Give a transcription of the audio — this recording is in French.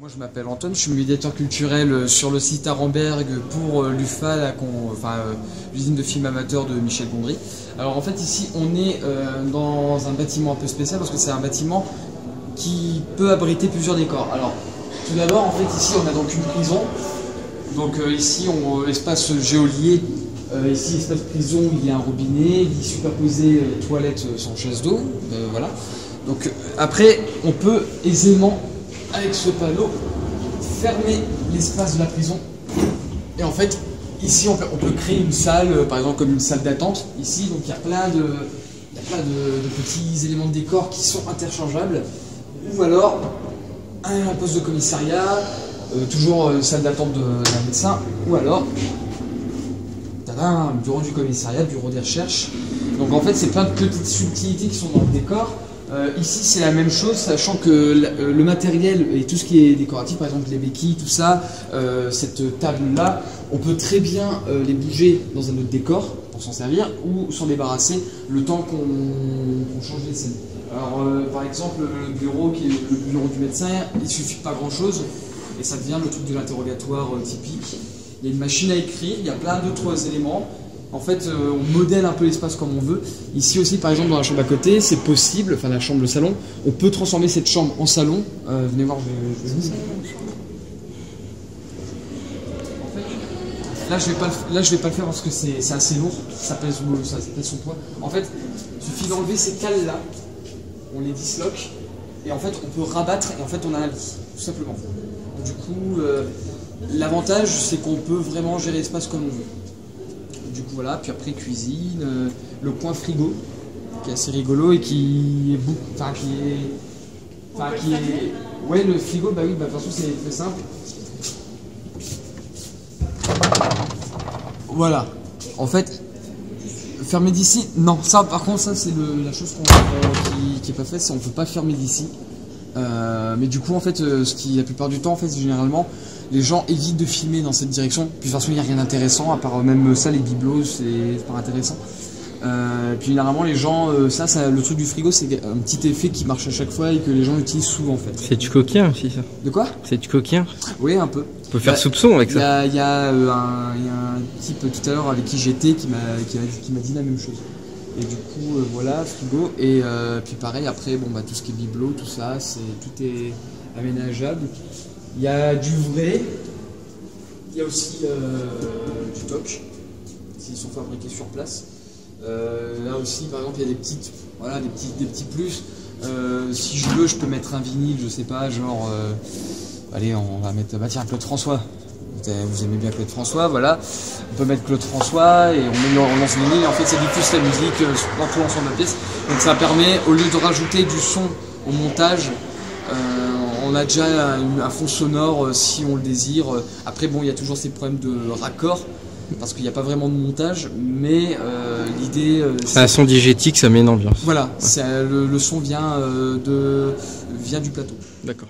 Moi je m'appelle Antoine, je suis médiateur culturel sur le site Arenberg pour l'UFA, l'usine de films amateurs de Michel Gondry. Alors en fait ici on est dans un bâtiment un peu spécial parce que c'est un bâtiment qui peut abriter plusieurs décors. Alors tout d'abord en fait ici on a donc une prison, donc ici espace géolier, ici espace prison il y a un robinet, lit superposé, toilette sans chaise d'eau, voilà. Donc après on peut aisément avec ce panneau fermer l'espace de la prison et en fait ici on peut créer une salle par exemple comme une salle d'attente ici, donc il y a plein de petits éléments de décor qui sont interchangeables, ou alors un poste de commissariat, toujours salle d'attente d'un médecin, ou alors un bureau du commissariat, bureau des recherches. Donc en fait c'est plein de petites subtilités qui sont dans le décor. Ici c'est la même chose, sachant que le matériel et tout ce qui est décoratif, par exemple les béquilles, tout ça, cette table là, on peut très bien les bouger dans un autre décor pour s'en servir ou s'en débarrasser le temps qu'on change les scènes. Alors par exemple le bureau qui est le bureau du médecin, il suffit pas grand chose et ça devient le truc de l'interrogatoire typique. Il y a une machine à écrire, il y a plein d'autres éléments. En fait, on modèle un peu l'espace comme on veut. Ici aussi, par exemple, dans la chambre à côté, c'est possible, enfin la chambre, le salon, on peut transformer cette chambre en salon. Venez voir, je vais vous... En fait, là, je vais pas le faire parce que c'est assez lourd, ça pèse son poids. En fait, il suffit d'enlever ces cales-là, on les disloque, et en fait, on peut rabattre, et en fait, on a un lit, tout simplement. Donc, du coup, l'avantage, c'est qu'on peut vraiment gérer l'espace comme on veut. Du coup voilà, puis après cuisine, le coin frigo qui est assez rigolo et qui est ouais, le frigo, bah oui, bah de toute façon c'est très simple. Voilà, en fait fermer d'ici, non, ça par contre ça c'est la chose qui est pas faite, c'est on peut pas fermer d'ici. Mais du coup en fait la plupart du temps en fait généralement les gens évitent de filmer dans cette direction, puis de toute façon il n'y a rien d'intéressant à part même ça, les bibelots c'est pas intéressant. Puis généralement les gens, le truc du frigo c'est un petit effet qui marche à chaque fois et que les gens utilisent souvent en fait. C'est du coquin aussi ça. De quoi? C'est du coquin? Oui, un peu. On peut faire soupçon avec ça. Il y a un type tout à l'heure avec qui j'étais qui m'a dit la même chose. Et du coup voilà, frigo, et puis pareil après bon bah tout ce qui est bibelot, tout ça, tout est aménageable. Il y a du vrai, il y a aussi du toc, s'ils sont fabriqués sur place. Là aussi par exemple il y a des petites, voilà, des petits plus. Si je veux je peux mettre un vinyle, je sais pas, genre allez on va mettre, bah tiens, Claude François. Vous aimez bien Claude François, voilà. On peut mettre Claude François et on lance le vinyle et en fait ça diffuse la musique dans tout l'ensemble de la pièce. Donc ça permet, au lieu de rajouter du son au montage, on a déjà un fond sonore si on le désire. Après bon, il y a toujours ces problèmes de raccord parce qu'il n'y a pas vraiment de montage, mais l'idée... c'est un son diégétique, ça met une ambiance. Voilà, ouais. Le son vient du plateau. D'accord.